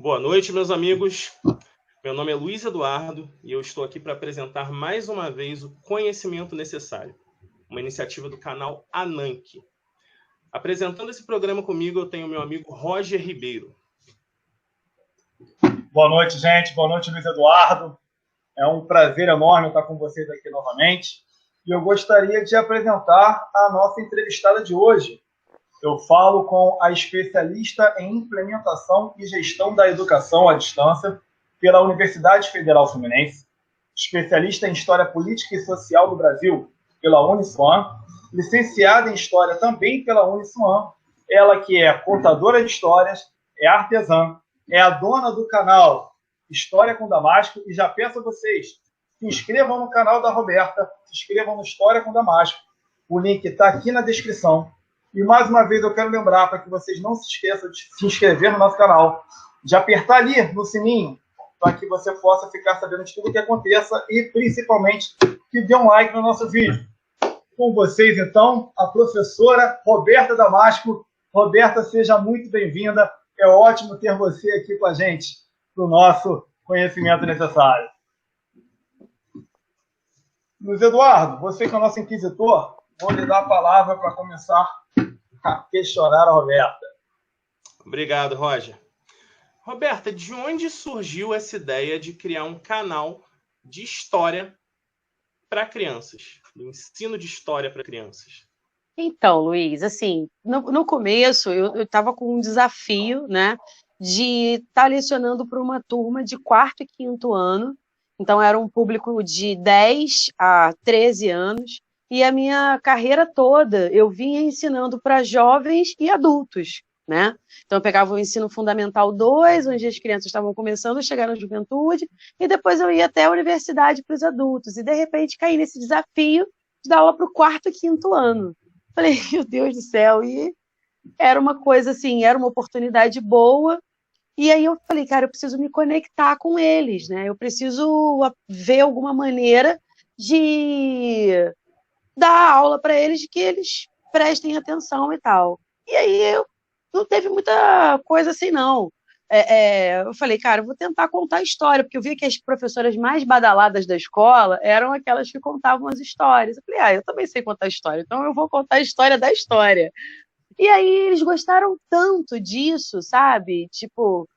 Boa noite, meus amigos. Meu nome é Luiz Eduardo e eu estou aqui para apresentar mais uma vez o Conhecimento Necessário, uma iniciativa do canal Ananke. Apresentando esse programa comigo, eu tenho meu amigo Roger Ribeiro. Boa noite, gente. Boa noite, Luiz Eduardo. É um prazer enorme estar com vocês aqui novamente. E eu gostaria de apresentar a nossa entrevistada de hoje. Eu falo com a especialista em implementação e gestão da educação à distância pela Universidade Federal Fluminense, especialista em História Política e Social do Brasil pela Uniswan, licenciada em História também pela Uniswan, ela que é contadora de histórias, é artesã, é a dona do canal História com Damasco, e já peço a vocês, se inscrevam no canal da Roberta, se inscrevam no História com Damasco, o link está aqui na descrição. E mais uma vez eu quero lembrar para que vocês não se esqueçam de se inscrever no nosso canal, de apertar ali no sininho, para que você possa ficar sabendo de tudo que aconteça e principalmente que dê um like no nosso vídeo. Com vocês, então, a professora Roberta Damasco. Roberta, seja muito bem-vinda. É ótimo ter você aqui com a gente para o nosso Conhecimento Necessário. Luiz Eduardo, você que é o nosso inquisitor, vou lhe dar a palavra para começar a questionar a Roberta. Obrigado, Roger. Roberta, de onde surgiu essa ideia de criar um canal de história para crianças, do ensino de história para crianças? Então, Luiz, assim, no começo eu estava com um desafio, né, de estar lecionando para uma turma de quarto e quinto ano. Então era um público de 10 a 13 anos, e a minha carreira toda eu vinha ensinando para jovens e adultos, né? Então eu pegava o ensino fundamental 2, onde as crianças estavam começando a chegar na juventude, e depois eu ia até a universidade para os adultos, e de repente caí nesse desafio de dar aula para o quarto e quinto ano. Falei, meu Deus do céu, e era uma coisa assim, era uma oportunidade boa. E aí eu falei, cara, eu preciso me conectar com eles, né? Eu preciso ver alguma maneira de dar aula para eles, de que eles prestem atenção e tal. E aí não teve muita coisa assim, não. Eu falei, cara, eu vou tentar contar a história, porque eu via que as professoras mais badaladas da escola eram aquelas que contavam as histórias. Eu falei, eu também sei contar história, então eu vou contar a história da história. E aí eles gostaram tanto disso, sabe? Tipo,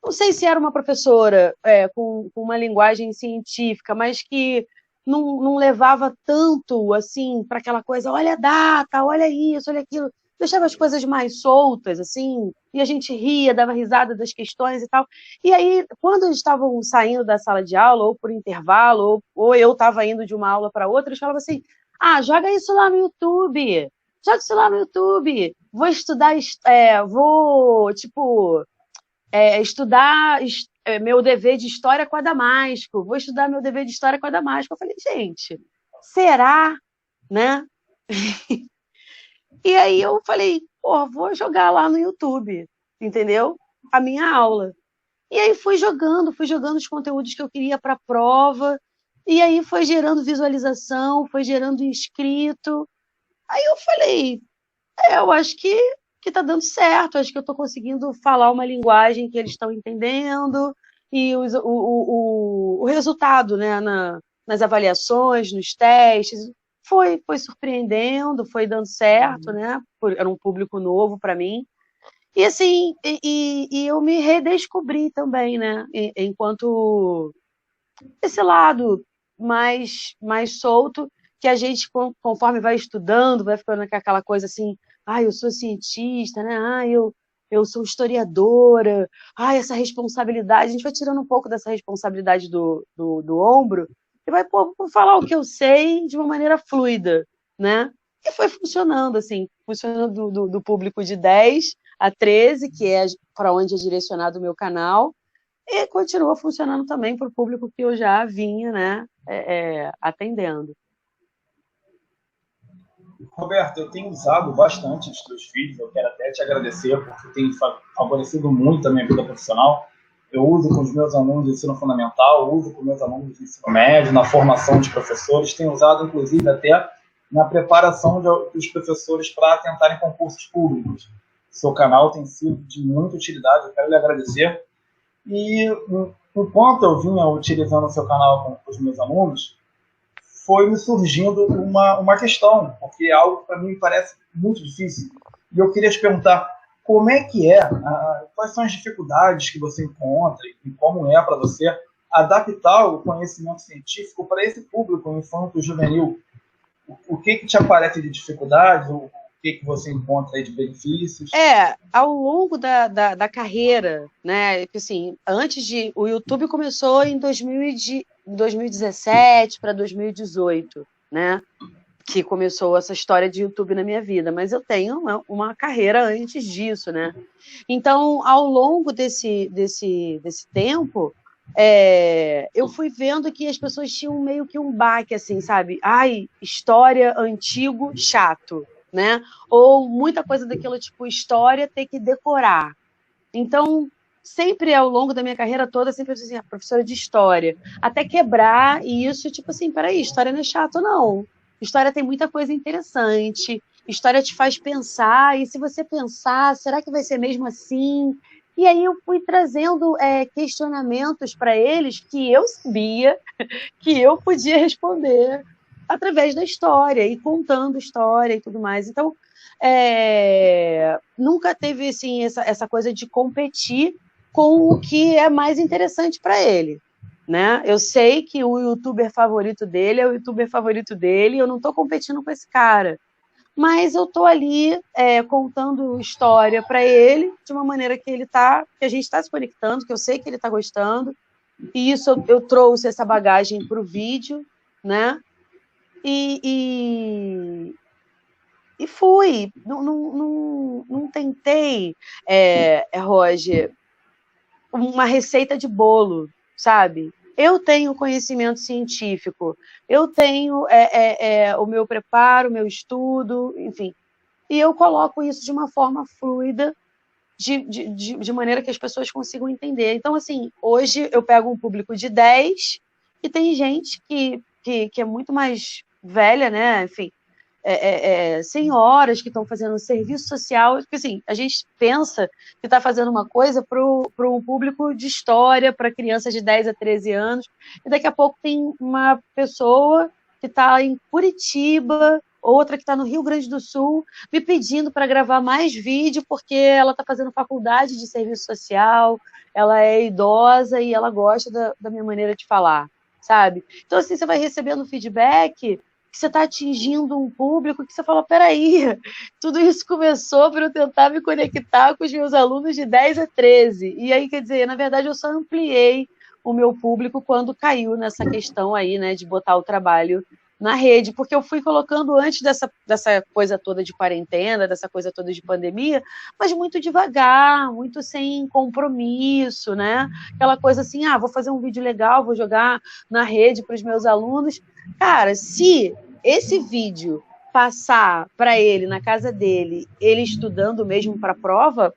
não sei se era uma professora com uma linguagem científica, mas que não levava tanto assim para aquela coisa, olha a data, olha isso, olha aquilo. Deixava as coisas mais soltas, assim, e a gente ria, dava risada das questões e tal. E aí, quando eles estavam saindo da sala de aula, ou por intervalo, ou eu estava indo de uma aula para outra, eles falavam assim, joga isso lá no YouTube, joga isso lá no YouTube, vou estudar, estudar meu dever de história com a Damasco, vou estudar meu dever de história com a Damasco. Eu falei, gente, será, né? E aí eu falei, vou jogar lá no YouTube, entendeu? A minha aula. E aí fui jogando os conteúdos que eu queria para a prova, e aí foi gerando visualização, foi gerando inscrito. Aí eu falei, eu acho que tá dando certo, acho que eu estou conseguindo falar uma linguagem que eles estão entendendo, e o resultado, né, nas avaliações, nos testes, foi surpreendendo, foi dando certo, né? Era um público novo para mim. E assim, e eu me redescobri também, né? Enquanto esse lado mais solto, que a gente, conforme vai estudando, vai ficando com aquela coisa assim, eu sou cientista, né? Eu sou historiadora, essa responsabilidade, a gente vai tirando um pouco dessa responsabilidade do ombro e vai falar o que eu sei de uma maneira fluida, né? E foi funcionando, assim, funcionando do público de 10 a 13, que é para onde é direcionado o meu canal, e continua funcionando também para o público que eu já vinha, né, atendendo. Roberto, eu tenho usado bastante os teus vídeos, eu quero até te agradecer, porque tem favorecido muito a minha vida profissional. Eu uso com os meus alunos de ensino fundamental, uso com meus alunos de ensino médio, na formação de professores, tenho usado, inclusive, até na preparação dos professores para tentarem concursos públicos. Seu canal tem sido de muita utilidade, eu quero lhe agradecer. E enquanto eu vinha utilizando o seu canal com os meus alunos, foi me surgindo uma questão, porque é algo que para mim parece muito difícil. E eu queria te perguntar como é que quais são as dificuldades que você encontra e como é para você adaptar o conhecimento científico para esse público infanto-juvenil. O que te aparece de dificuldades, o que você encontra aí de benefícios? Ao longo da carreira, né? Assim, o YouTube começou em 2017 para 2018, né? Que começou essa história de YouTube na minha vida, mas eu tenho uma carreira antes disso, né? Então, ao longo desse tempo, eu fui vendo que as pessoas tinham meio que um baque, assim, sabe? Ai, história, antigo, chato, né? Ou muita coisa daquilo, tipo, história, ter que decorar. Então, sempre ao longo da minha carreira toda, sempre assim, professora de história, até quebrar isso, tipo assim, peraí, história não é chato, não. História tem muita coisa interessante, história te faz pensar, e se você pensar, será que vai ser mesmo assim? E aí eu fui trazendo questionamentos para eles que eu sabia que eu podia responder através da história, e contando história e tudo mais. Então, nunca teve assim, essa coisa de competir com o que é mais interessante para ele. Né? Eu sei que o youtuber favorito dele é o youtuber favorito dele, eu não estou competindo com esse cara, mas eu estou ali contando história para ele de uma maneira que a gente está se conectando, que eu sei que ele está gostando, e isso eu trouxe essa bagagem para o vídeo, né? E fui, não tentei, Roger, uma receita de bolo, sabe? Eu tenho conhecimento científico, eu tenho o meu preparo, o meu estudo, enfim, e eu coloco isso de uma forma fluida, de maneira que as pessoas consigam entender. Então, assim, hoje eu pego um público de 10 e tem gente que é muito mais velha, né? Enfim, senhoras que estão fazendo serviço social, porque assim, a gente pensa que está fazendo uma coisa para um público de história, para crianças de 10 a 13 anos, e daqui a pouco tem uma pessoa que está em Curitiba, outra que está no Rio Grande do Sul, me pedindo para gravar mais vídeo, porque ela está fazendo faculdade de serviço social, ela é idosa e ela gosta da minha maneira de falar, sabe? Então, assim, você vai recebendo feedback que você está atingindo um público que você fala, peraí, tudo isso começou para eu tentar me conectar com os meus alunos de 10 a 13. E aí, quer dizer, na verdade, eu só ampliei o meu público quando caiu nessa questão aí, né, de botar o trabalho na rede, porque eu fui colocando antes dessa coisa toda de quarentena, dessa coisa toda de pandemia, mas muito devagar, muito sem compromisso, né? Aquela coisa assim, vou fazer um vídeo legal, vou jogar na rede para os meus alunos. Cara, se esse vídeo passar para ele, na casa dele, ele estudando mesmo para a prova,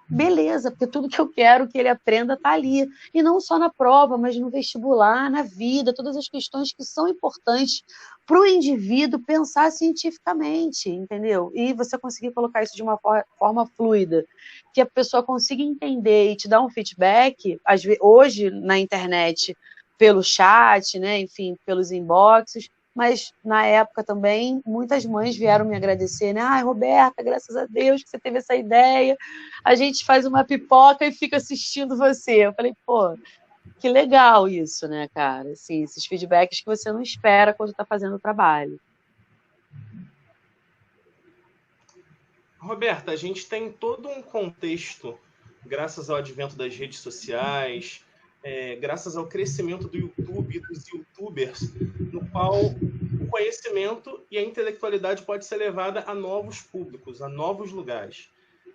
beleza, porque tudo que eu quero que ele aprenda está ali. E não só na prova, mas no vestibular, na vida, todas as questões que são importantes para o indivíduo pensar cientificamente, entendeu? E você conseguir colocar isso de uma forma fluida, que a pessoa consiga entender e te dar um feedback, hoje na internet, pelo chat, né, enfim, pelos inboxes, mas na época também muitas mães vieram me agradecer, né? Ai, Roberta, graças a Deus que você teve essa ideia, a gente faz uma pipoca e fica assistindo você. Eu falei, pô, que legal isso, né, cara? Assim, esses feedbacks que você não espera quando está fazendo o trabalho. Roberta, a gente tem todo um contexto, graças ao advento das redes sociais, graças ao crescimento do YouTube e dos YouTubers, no qual o conhecimento e a intelectualidade pode ser levada a novos públicos, a novos lugares.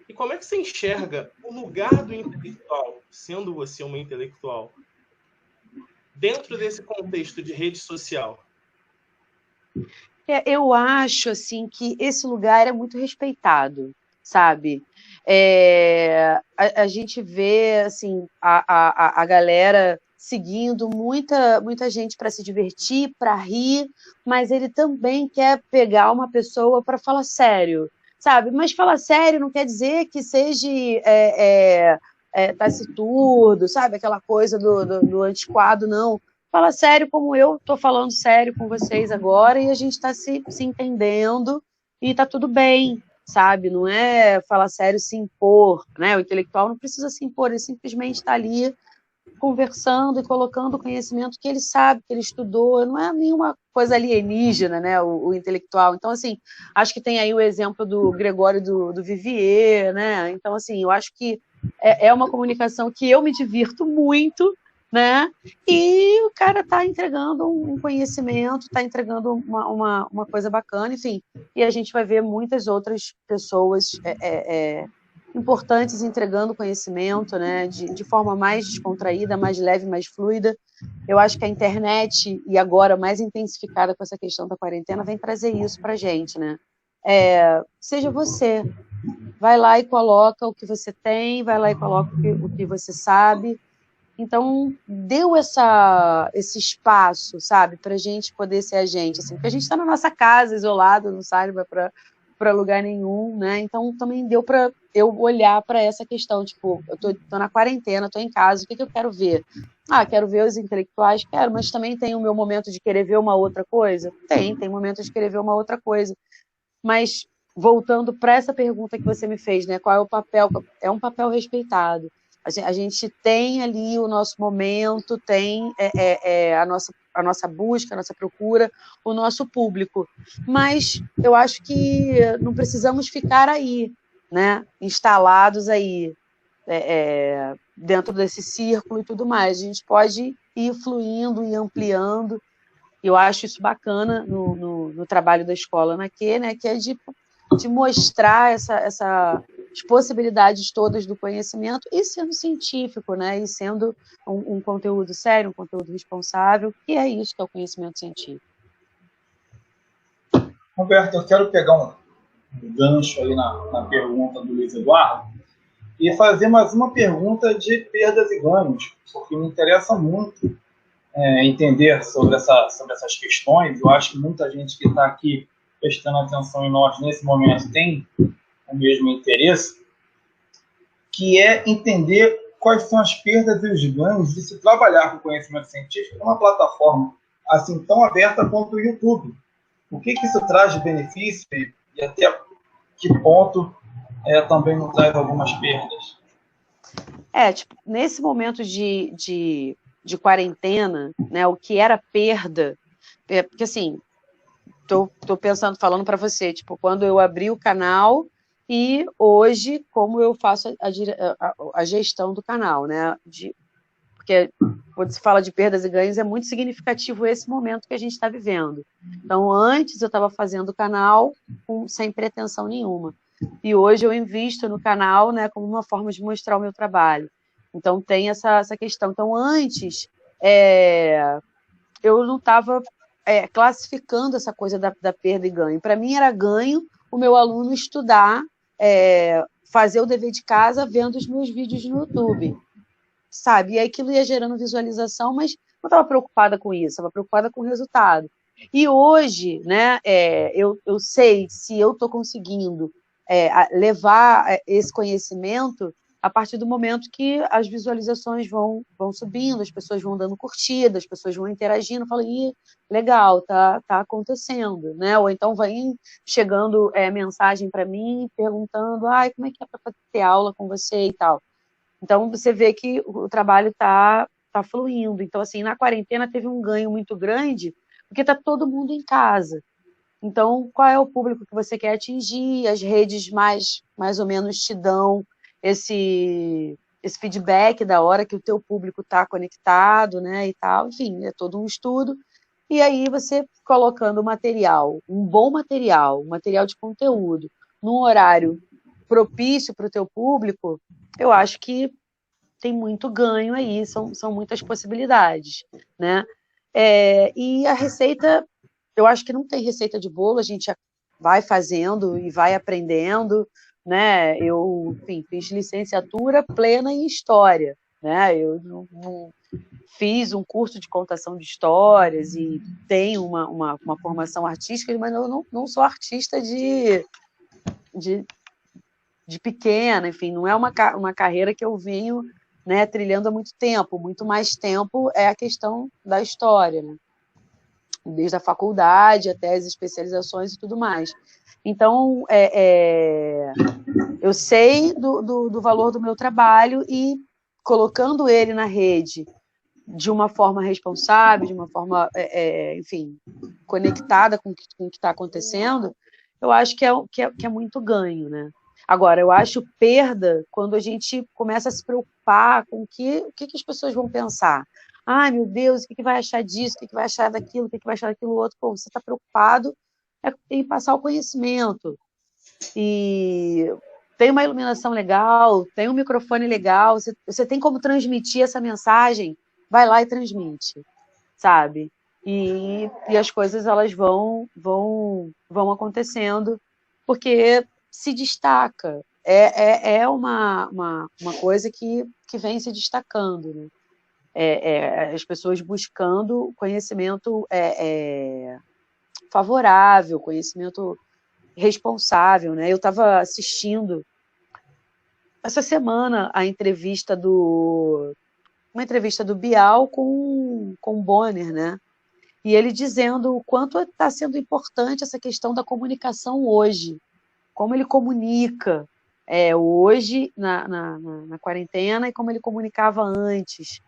E como é que você enxerga o lugar do intelectual, sendo você uma intelectual, dentro desse contexto de rede social? Eu acho assim que esse lugar é muito respeitado, sabe? A gente vê assim a galera seguindo muita gente para se divertir, para rir, mas ele também quer pegar uma pessoa para falar sério, sabe? Mas falar sério não quer dizer que seja taciturno, sabe? Aquela coisa do antiquado, não. Fala sério como eu estou falando sério com vocês agora e a gente está se entendendo e está tudo bem, sabe? Não é falar sério se impor, né? O intelectual não precisa se impor, ele simplesmente está ali conversando e colocando o conhecimento que ele sabe, que ele estudou, não é nenhuma coisa alienígena, né, o intelectual. Então, assim, acho que tem aí o exemplo do Gregório do Vivier, né, então, assim, eu acho que é uma comunicação que eu me divirto muito, né, e o cara está entregando um conhecimento, está entregando uma coisa bacana, enfim, e a gente vai ver muitas outras pessoas importantes entregando conhecimento, né, de forma mais descontraída, mais leve, mais fluida. Eu acho que a internet, e agora mais intensificada com essa questão da quarentena, vem trazer isso para a gente, né? Seja você, vai lá e coloca o que você tem, vai lá e coloca o que você sabe. Então, deu esse espaço, sabe, para a gente poder ser a gente, assim, porque a gente está na nossa casa, isolado, não sai para lugar nenhum, né? Então, também deu para eu olhar para essa questão, tipo, eu tô na quarentena, tô em casa, o que eu quero ver? Quero ver os intelectuais, quero, mas também tem o meu momento de querer ver uma outra coisa? Tem momento de querer ver uma outra coisa. Mas, voltando para essa pergunta que você me fez, né? Qual é o papel? É um papel respeitado. A gente tem ali o nosso momento, tem a nossa busca, a nossa procura, o nosso público. Mas eu acho que não precisamos ficar aí, né? Instalados aí, dentro desse círculo e tudo mais. A gente pode ir fluindo e ampliando. Eu acho isso bacana no trabalho da escola né, que é de mostrar essas possibilidades todas do conhecimento e sendo científico, né, e sendo um conteúdo sério, um conteúdo responsável, e é isso que é o conhecimento científico. Roberto, eu quero pegar um gancho aí na pergunta do Luiz Eduardo e fazer mais uma pergunta de perdas e ganhos, porque me interessa muito entender sobre essas questões. Eu acho que muita gente que está aqui prestando atenção em nós nesse momento tem o mesmo interesse, que é entender quais são as perdas e os ganhos de se trabalhar com conhecimento científico numa plataforma assim tão aberta quanto o YouTube. O que isso traz de benefício e até que ponto também não traz algumas perdas? Nesse momento de quarentena, né, o que era perda, porque assim, tô pensando, falando para você, tipo, quando eu abri o canal e hoje como eu faço a gestão do canal, né, porque quando se fala de perdas e ganhos é muito significativo esse momento que a gente está vivendo. Então, antes eu estava fazendo o canal sem pretensão nenhuma. E hoje eu invisto no canal, né, como uma forma de mostrar o meu trabalho. Então, tem essa questão. Então, antes, eu não estava classificando essa coisa da perda e ganho. Para mim, era ganho o meu aluno estudar, fazer o dever de casa vendo os meus vídeos no YouTube, sabe? E aí aquilo ia gerando visualização, mas não estava preocupada com isso, estava preocupada com o resultado. E hoje, né, eu sei se eu estou conseguindo levar esse conhecimento a partir do momento que as visualizações vão subindo, as pessoas vão dando curtida, as pessoas vão interagindo, falam, legal, tá acontecendo, né? Ou então vai chegando mensagem para mim perguntando, como é que é para ter aula com você e tal. Então, você vê que o trabalho tá fluindo. Então, assim, na quarentena teve um ganho muito grande, porque está todo mundo em casa. Então, qual é o público que você quer atingir? As redes mais ou menos te dão esse feedback da hora que o teu público está conectado, né, e tal. Enfim, é todo um estudo. E aí você colocando material, um bom material, um material de conteúdo, num horário propício para o teu público, eu acho que tem muito ganho aí, são muitas possibilidades, né? E a receita, eu acho que não tem receita de bolo, a gente vai fazendo e vai aprendendo, né? Eu, enfim, fiz licenciatura plena em História, né? Eu não fiz um curso de contação de histórias e tenho uma formação artística, mas eu não sou artista de de pequena, enfim, não é uma carreira que eu venho, né, trilhando há muito tempo. Muito mais tempo é a questão da história, né? Desde a faculdade até as especializações e tudo mais. Então, eu sei do valor do meu trabalho e colocando ele na rede de uma forma responsável, de uma forma, enfim, conectada com o que está acontecendo, eu acho que é muito ganho, né? Agora, eu acho perda quando a gente começa a se preocupar com o que as pessoas vão pensar. Ai, meu Deus, o que vai achar disso? O que vai achar daquilo? O que vai achar daquilo outro? Pô, você está preocupado em passar o conhecimento. E tem uma iluminação legal, tem um microfone legal, você tem como transmitir essa mensagem, vai lá e transmite, sabe? E as coisas elas vão acontecendo, porque se destaca. É uma coisa que vem se destacando, né? As pessoas buscando conhecimento favorável, conhecimento responsável, né? Eu estava assistindo essa semana uma entrevista do Bial com o Bonner, né? E ele dizendo o quanto está sendo importante essa questão da comunicação hoje, como ele comunica hoje na quarentena e como ele comunicava antes.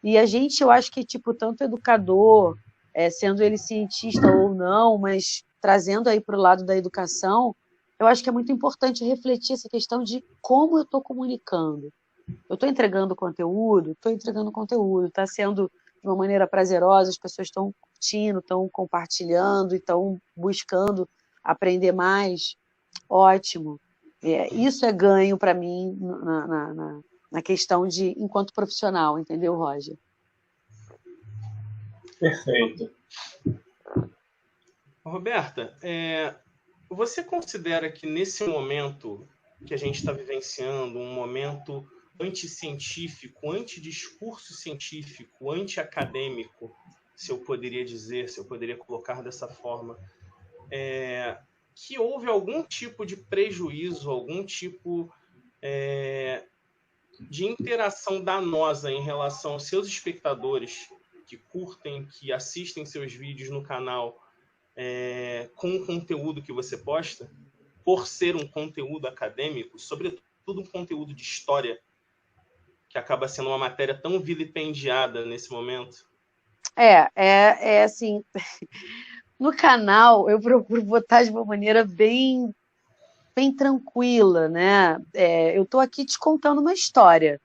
E a gente, eu acho que tipo tanto educador, sendo ele cientista ou não, mas trazendo aí para o lado da educação, eu acho que é muito importante refletir essa questão de como eu estou comunicando. Eu estou entregando conteúdo, está sendo de uma maneira prazerosa, as pessoas estão curtindo, estão compartilhando, estão buscando aprender mais, ótimo. Isso é ganho para mim na questão de enquanto profissional, entendeu, Roger? Perfeito. Roberta, você considera que nesse momento que a gente está vivenciando, um momento anticientífico, antidiscurso científico, antiacadêmico, se eu poderia colocar dessa forma, que houve algum tipo de prejuízo, algum tipo de interação danosa em relação aos seus espectadores que curtem, que assistem seus vídeos no canal, com o conteúdo que você posta, por ser um conteúdo acadêmico, sobretudo um conteúdo de história, que acaba sendo uma matéria tão vilipendiada nesse momento? Assim, no canal eu procuro botar de uma maneira bem tranquila, né? Eu estou aqui te contando uma história,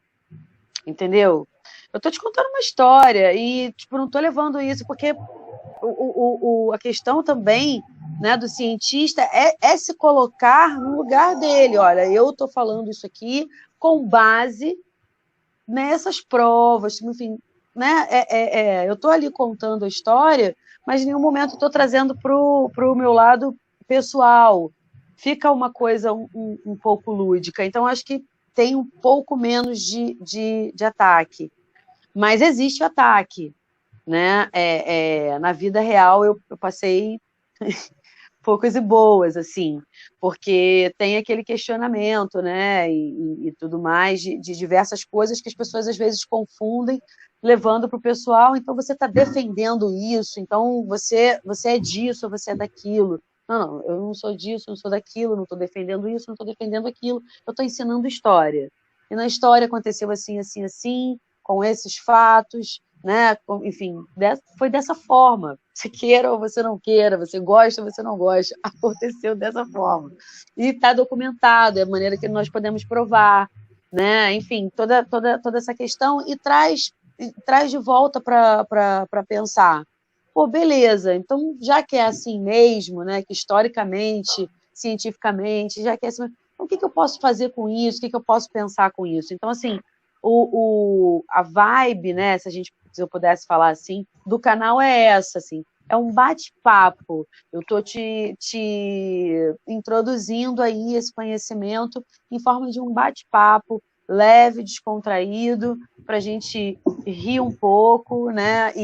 entendeu? Eu estou te contando uma história e tipo, não estou levando isso porque a questão também, né, do cientista é se colocar no lugar dele. Olha, eu estou falando isso aqui com base nessas provas, enfim, né? Eu estou ali contando a história, mas em nenhum momento estou trazendo para o meu lado pessoal. Fica uma coisa um pouco lúdica. Então, acho que tem um pouco menos de ataque. Mas existe o ataque, né? Na vida real, eu passei poucas e boas, assim, porque tem aquele questionamento, né, e tudo mais, de diversas coisas que as pessoas às vezes confundem, levando para o pessoal, então você está defendendo isso, então você é disso, ou você é daquilo. Não, eu não sou disso, não sou daquilo, não estou defendendo isso, não estou defendendo aquilo, eu estou ensinando história. E na história aconteceu assim, assim, assim, com esses fatos, né? Enfim, foi dessa forma. Você queira ou você não queira, você gosta ou você não gosta, aconteceu dessa forma. E está documentado, é a maneira que nós podemos provar, né? Enfim, toda essa questão e traz de volta para pensar. Pô, beleza, então já que é assim mesmo, né? Que historicamente, cientificamente, já que é assim, então o que eu posso fazer com isso? O que eu posso pensar com isso? Então, assim, a vibe, né, se eu pudesse falar assim, do canal é essa, assim, é um bate-papo. Eu estou te introduzindo aí esse conhecimento em forma de um bate-papo leve, descontraído, para a gente rir um pouco, né,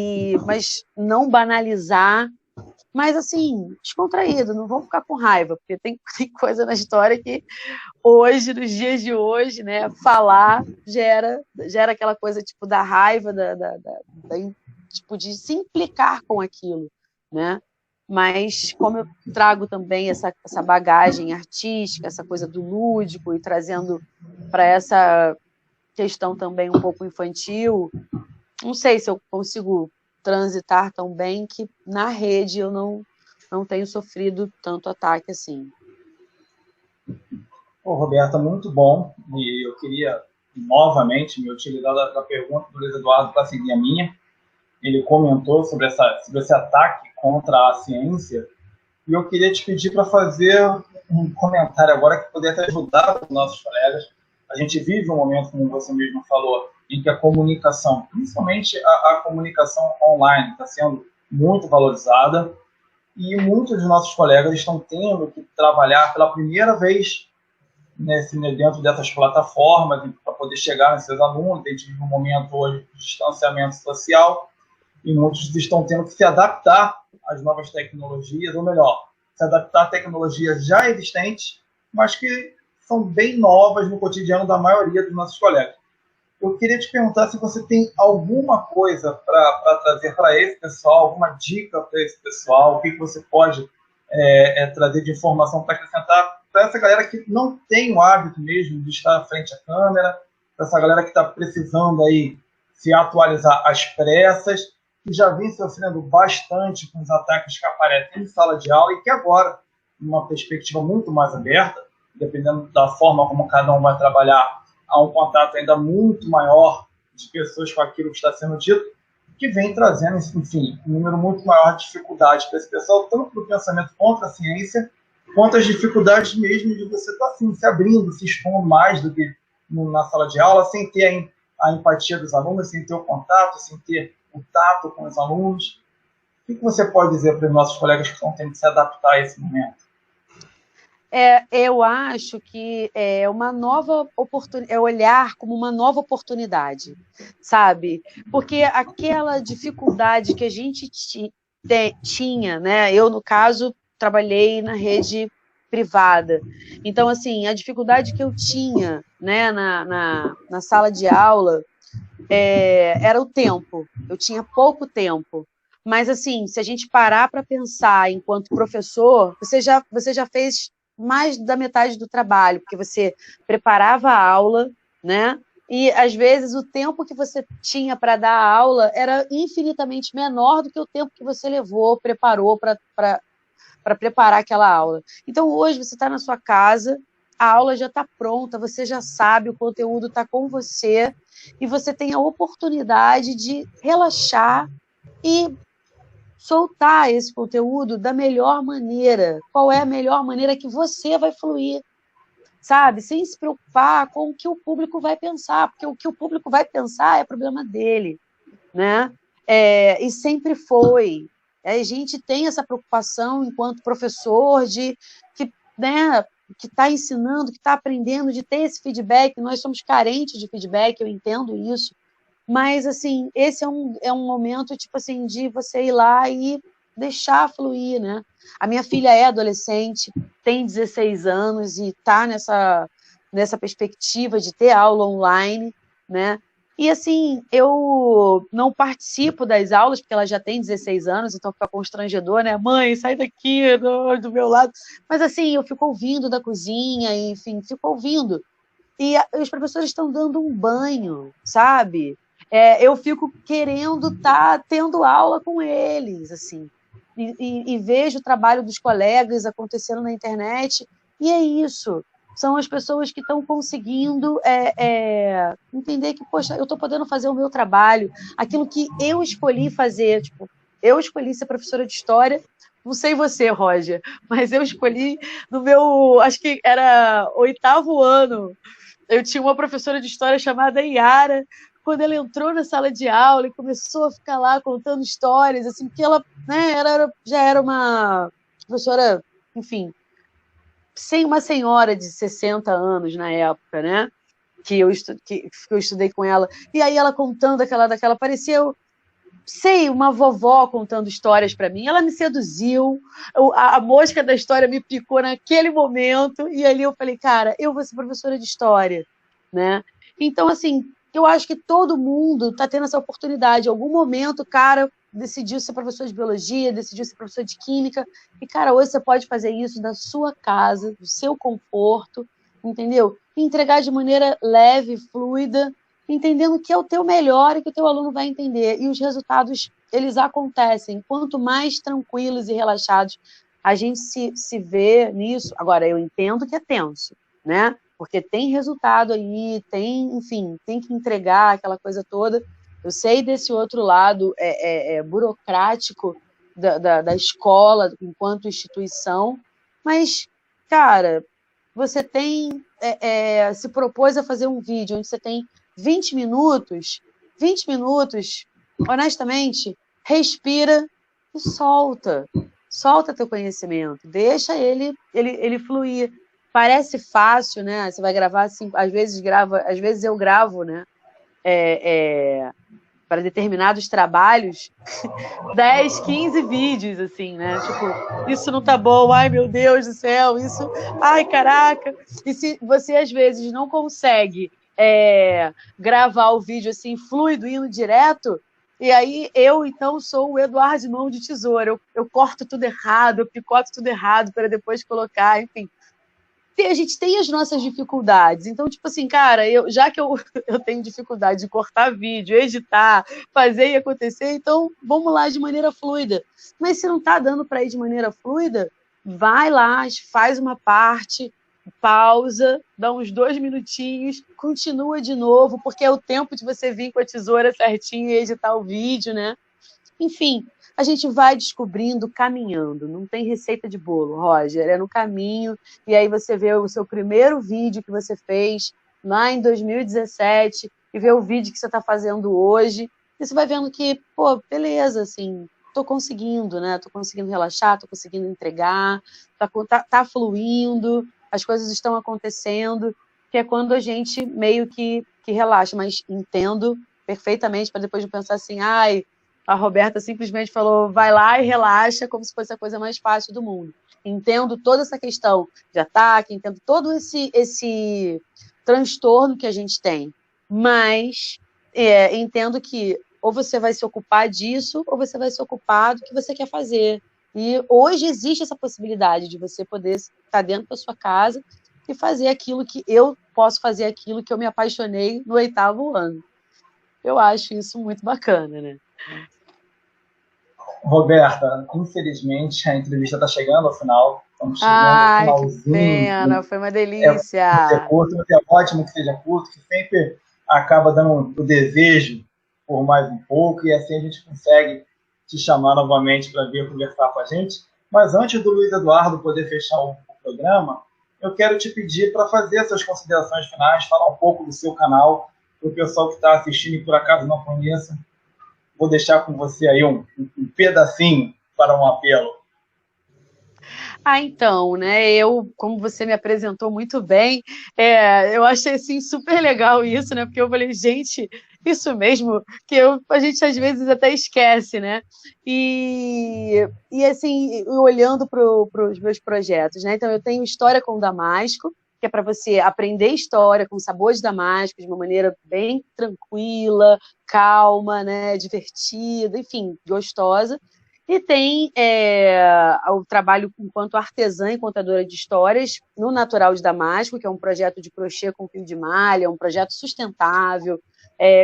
mas não banalizar, mas assim, descontraído, não vamos ficar com raiva, porque tem coisa na história que hoje, nos dias de hoje, né, falar gera aquela coisa tipo da raiva, tipo, de se implicar com aquilo, né? Mas como eu trago também essa bagagem artística, essa coisa do lúdico e trazendo para essa questão também um pouco infantil, não sei se eu consigo transitar tão bem que na rede eu não tenho sofrido tanto ataque assim. Roberta, muito bom. E eu queria novamente me utilizar da pergunta do Luiz Eduardo para seguir a minha. Ele comentou sobre esse ataque contra a ciência, e eu queria te pedir para fazer um comentário agora que pudesse ajudar os nossos colegas. A gente vive um momento, como você mesmo falou, em que a comunicação, principalmente a comunicação online, está sendo muito valorizada, e muitos dos nossos colegas estão tendo que trabalhar pela primeira vez dentro dessas plataformas para poder chegar nos seus alunos. A gente vive um momento hoje de distanciamento social, e muitos estão tendo que se adaptar às novas tecnologias, ou melhor, se adaptar a tecnologias já existentes, mas que são bem novas no cotidiano da maioria dos nossos colegas. Eu queria te perguntar se você tem alguma coisa para trazer para esse pessoal, alguma dica para esse pessoal, o que você pode trazer de informação para acrescentar para essa galera que não tem o hábito mesmo de estar à frente da câmera, para essa galera que está precisando aí se atualizar às pressas, que já vem sofrendo bastante com os ataques que aparecem em sala de aula e que agora, numa perspectiva muito mais aberta, dependendo da forma como cada um vai trabalhar, há um contato ainda muito maior de pessoas com aquilo que está sendo dito, que vem trazendo, enfim, um número muito maior de dificuldades para esse pessoal, tanto para o pensamento contra a ciência, quanto as dificuldades mesmo de você estar assim, se abrindo, se expondo mais do que na sala de aula, sem ter a empatia dos alunos, sem ter o contato, sem ter o tato com os alunos. O que você pode dizer para os nossos colegas que estão tendo que se adaptar a esse momento? Eu acho que é uma nova oportunidade, é olhar como uma nova oportunidade, sabe? Porque aquela dificuldade que a gente tinha, né? Eu, no caso, trabalhei na rede privada. Então, assim, a dificuldade que eu tinha, né, na sala de aula era o tempo. Eu tinha pouco tempo. Mas, assim, se a gente parar para pensar enquanto professor, você já fez mais da metade do trabalho, porque você preparava a aula, né? E, às vezes, o tempo que você tinha para dar a aula era infinitamente menor do que o tempo que você preparou para preparar aquela aula. Então, hoje, você está na sua casa, a aula já está pronta, você já sabe, o conteúdo está com você, e você tem a oportunidade de relaxar e soltar esse conteúdo da melhor maneira. Qual é a melhor maneira que você vai fluir, sabe? Sem se preocupar com o que o público vai pensar, porque o que o público vai pensar é problema dele, né? E sempre foi. A gente tem essa preocupação enquanto professor de que, né, que está ensinando, que está aprendendo, de ter esse feedback. Nós somos carentes de feedback, eu entendo isso. Mas, assim, esse é um momento, tipo assim, de você ir lá e deixar fluir, né? A minha filha é adolescente, tem 16 anos e está nessa perspectiva de ter aula online, né? E, assim, eu não participo das aulas, porque ela já tem 16 anos, então fica constrangedor, né? Mãe, sai daqui do meu lado. Mas, assim, eu fico ouvindo da cozinha, enfim, fico ouvindo. E os professores estão dando um banho, sabe? Eu fico querendo estar tendo aula com eles, assim, e vejo o trabalho dos colegas acontecendo na internet, e é isso. São as pessoas que estão conseguindo entender que, poxa, eu estou podendo fazer o meu trabalho, aquilo que eu escolhi fazer. Tipo, eu escolhi ser professora de história, não sei você, Roger, mas eu escolhi no meu, acho que era 8º ano, eu tinha uma professora de história chamada Yara. Quando ela entrou na sala de aula e começou a ficar lá contando histórias, assim, porque ela, né, já era uma professora, enfim, uma senhora de 60 anos na época, né, que eu estudei com ela. E aí ela contando daquela parecia sei, uma vovó contando histórias para mim. Ela me seduziu, a mosca da história me picou naquele momento, e ali eu falei, cara, eu vou ser professora de história, né? Então, assim, eu acho que todo mundo está tendo essa oportunidade. Em algum momento, o cara decidiu ser professor de biologia, decidiu ser professor de química, e, cara, hoje você pode fazer isso da sua casa, do seu conforto, entendeu? E entregar de maneira leve, fluida, entendendo que é o teu melhor e que o teu aluno vai entender. E os resultados, eles acontecem. Quanto mais tranquilos e relaxados a gente se vê nisso. Agora, eu entendo que é tenso, né? Porque tem resultado aí, tem, enfim, tem que entregar aquela coisa toda. Eu sei desse outro lado burocrático da escola enquanto instituição, mas, cara, você tem se propôs a fazer um vídeo onde você tem 20 minutos, 20 minutos, honestamente, respira e solta. Solta teu conhecimento, deixa ele fluir. Parece fácil, né? Você vai gravar assim, às vezes eu gravo, né? Para determinados trabalhos, 10, 15 vídeos, assim, né? Tipo, isso não tá bom, ai meu Deus do céu, isso, ai caraca. E se você às vezes não consegue gravar o vídeo assim, fluido, indo direto, e aí eu então sou o Eduardo Mão de Tesoura, eu corto tudo errado, eu picoto tudo errado para depois colocar, enfim. A gente tem as nossas dificuldades. Então, tipo assim, cara, já que eu tenho dificuldade de cortar vídeo, editar, fazer e acontecer, então vamos lá de maneira fluida. Mas se não tá dando para ir de maneira fluida, vai lá, faz uma parte, pausa, dá uns 2 minutinhos, continua de novo, porque é o tempo de você vir com a tesoura certinho e editar o vídeo, né? Enfim, a gente vai descobrindo caminhando. Não tem receita de bolo, Roger. É no caminho. E aí você vê o seu primeiro vídeo que você fez lá em 2017 e vê o vídeo que você está fazendo hoje. E você vai vendo que, pô, beleza, assim, tô conseguindo, né? Tô conseguindo relaxar, tô conseguindo entregar, tá fluindo, as coisas estão acontecendo, que é quando a gente meio que relaxa, mas entendo perfeitamente para depois de pensar assim, ai, a Roberta simplesmente falou, vai lá e relaxa, como se fosse a coisa mais fácil do mundo. Entendo toda essa questão de ataque, entendo todo esse transtorno que a gente tem, mas entendo que ou você vai se ocupar disso, ou você vai se ocupar do que você quer fazer. E hoje existe essa possibilidade de você poder estar dentro da sua casa e fazer aquilo que eu posso fazer, aquilo que eu me apaixonei no 8º ano. Eu acho isso muito bacana, né? Roberta, infelizmente a entrevista está chegando ao final. Estamos chegando ao Ai, que finalzinho. pena, foi uma É bom que seja delícia. curto, mas é ótimo que seja curto, que sempre acaba dando o desejo por mais um pouco, e assim a gente consegue te chamar novamente para vir conversar com a gente. Mas antes do Luiz Eduardo poder fechar o programa, eu quero te pedir para fazer essas considerações finais, falar um pouco do seu canal, para o pessoal que está assistindo e por acaso não conheça. Vou deixar com você aí um pedacinho para um apelo. Então, né, como você me apresentou muito bem, eu achei, assim, super legal isso, né, porque eu falei, gente, isso mesmo, que a gente às vezes até esquece, né, e assim, olhando para os meus projetos, né, então eu tenho História com Damasco, que é para você aprender história com sabor de Damasco, de uma maneira bem tranquila, calma, né, divertida, enfim, gostosa. E tem o trabalho enquanto artesã e contadora de histórias no Natural de Damasco, que é um projeto de crochê com fio de malha, um projeto sustentável,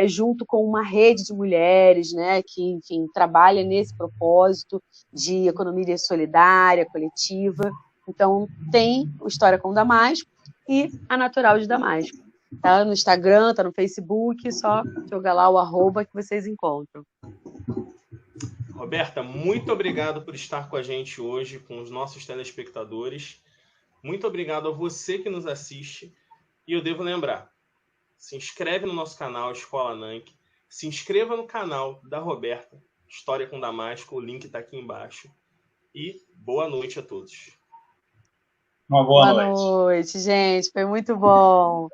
junto com uma rede de mulheres, né, que, enfim, trabalha nesse propósito de economia solidária, coletiva. Então, tem o História com Damasco e a Natural de Damasco. Tá no Instagram, tá no Facebook, só jogar lá o @ que vocês encontram. Roberta, muito obrigado por estar com a gente hoje, com os nossos telespectadores. Muito obrigado a você que nos assiste. E eu devo lembrar, se inscreve no nosso canal Escola Nank, se inscreva no canal da Roberta, História com Damasco, o link está aqui embaixo. E boa noite a todos. Uma boa noite, gente. Foi muito bom.